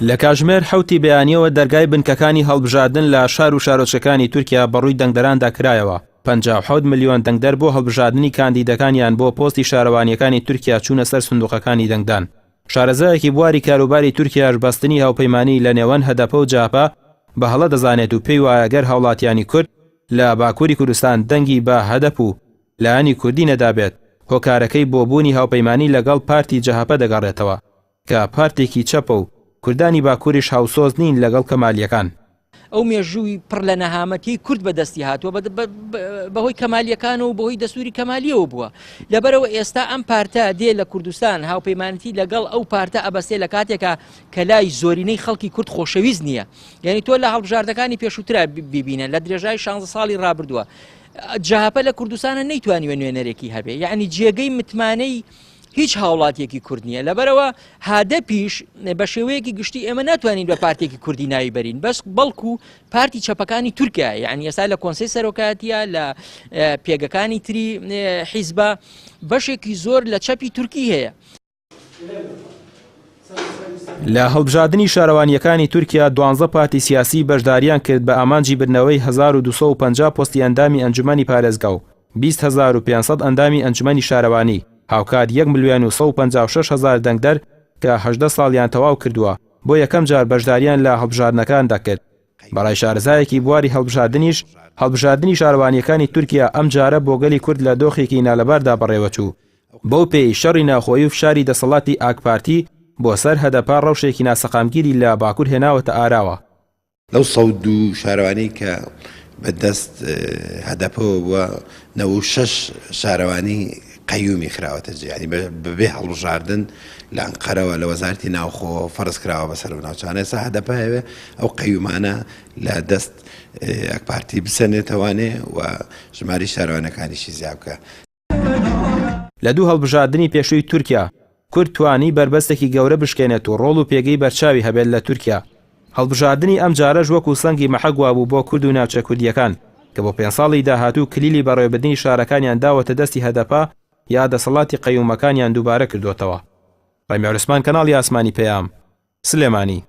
لە کاتژمێر 7 بەیانیەوە دەرگای بنکەکانی هەڵبژاردن لە شار و شارۆچەکانی تورکیا بەڕووی دەنگدەراندا کرایەوە. 57 ملیۆن دەنگدەر بۆ هەڵبژاردننی کاندیدەکانیان بۆ پۆستی شارەوانیەکانی تورکیا چوونە سەر سندوقەکانی دەنگدان. شارەزایەکی بواری کاروباری تورکیاش بەستنی هاوپەیمانی لە نێوان هەدەپە و جاپا بە هەڵە دەزانێت و پێی وایە گەر هاوڵاتیانی کورد لە باکووری کوردستان دەنگی بە هەدەپ و لایەنی کوردی نەدابێت، هۆکارەکەی بۆ بوونی هاوپەیمانی لەگەڵ پارتی جەهەپە دەگەڕێتەوە کە پارتێکی چەپە و کوردانی باکووریش هاوسۆز نین لەگەڵ کەمالیەکان. ئەو مێژووی پڕ لە نەهامەتی کورد بەدەستی هاتووە بەهۆی کەمالیەکان و بەهۆی دەسووری کەمالیەوە بووە. لەبەرەوە ئێستا ئەم پارتە دێ لە کوردستان هاوپەیمانەتی لەگەڵ ئەو پارتە ئەبەستێ لە کاتێکە کە لای زۆرینەی خەڵکی کورد خۆشەویست نییە. یعنی تۆ لە هەڵبژاردەکانی پێشووترا ببینە لە درێژای 16 ساڵی ڕابردووە جاهەپە لە کوردستانە نەیتوانیوە نوێنەرێکی هەبێ، یعنی جێگەی متمانەی هیچ هاوڵاتیەکی کورد نییە. لەبەرەوە هادەپیش بە شێوەیەکی گشتی ئێمە ناتوانین بە پارتێکی کوردی ناوی بەرین، بەس بەڵکو پارتی چەپەکانی تورکیا، یعنی ئێستا لە کۆنسەی سەرۆکایەتیە لە پێگەکانی تری حیزبە بەشێکی زۆر لە چەپی تورکی هەیە. لە هەڵبژاردننی شارەوانیەکانی تورکیا 12 پارتی سیاسی بەشداریان کرد بە ئامانجی بردنەوەی 1250 پۆستی ئەندامی ئەنجومەنی پارێزگا و 20500 ئەندامی ئەنجومەنی شارەوانی، هاوکات 1,156,000 دەنگدەر کە 18 ساڵیان تەواو کردووە بۆ یەکەم جار بەشداریان لە هەڵبژاردنەکان دەکرد. بەڕای شارەزایەکی بواری هەڵبژاردننی شارەوانیەکانی تورکیا ئەم جارە بۆ گەلی کورد لە دۆخێکی نالەباردا بەڕێوەچوو. بەو پێی شەڕی ناخۆیی و فشاری دەسەڵاتی ئاکپارتی بۆ سەر هەدەپا ڕەوشێکی ناسەقامگیری لە باکوور هێناوەتە ئاراوە. لەو سەود و شارەوانی کە بەدەست هەدەپەوە بووە 96 شارەوانی قەیومی خراوەتە جێ، بەبێ هەڵبژاردن لە ئەنقەرەوە لە وەزارەتی ناوخۆ فەرز کراوە بەسەر ناوچانە. ئێستا هەدەپە هەوێ ئەو قەیومانە لە دەست ئەکپارتی بسەنێتەوانێ و ژماری شارەوانەکانیشی زیاد بکە. لە دوو هەڵبژاردننی پێشووی تورکیا کورد توانی بربەستێکی گەورە بشکێنێت و ڕۆڵ و پێگەی بەرچاوی هەبێت لە تورکیا. هەڵبژاردننی ئەم جارەش وەکو سەنگی مەحەگوا بوو بۆ کورد و ناوچە کوردیەکان کە بۆ 5 ساڵی داهاتوو کلیلی بەڕێوەبردننی شارەکانیان داوەتە دەستی هەدەپا یا دەسەڵاتی قەیومەکانیان دووبارە کردوتەوە. ڕێمی عوسمان، کەناڵی ئاسمانی پەیام، سلێمانی.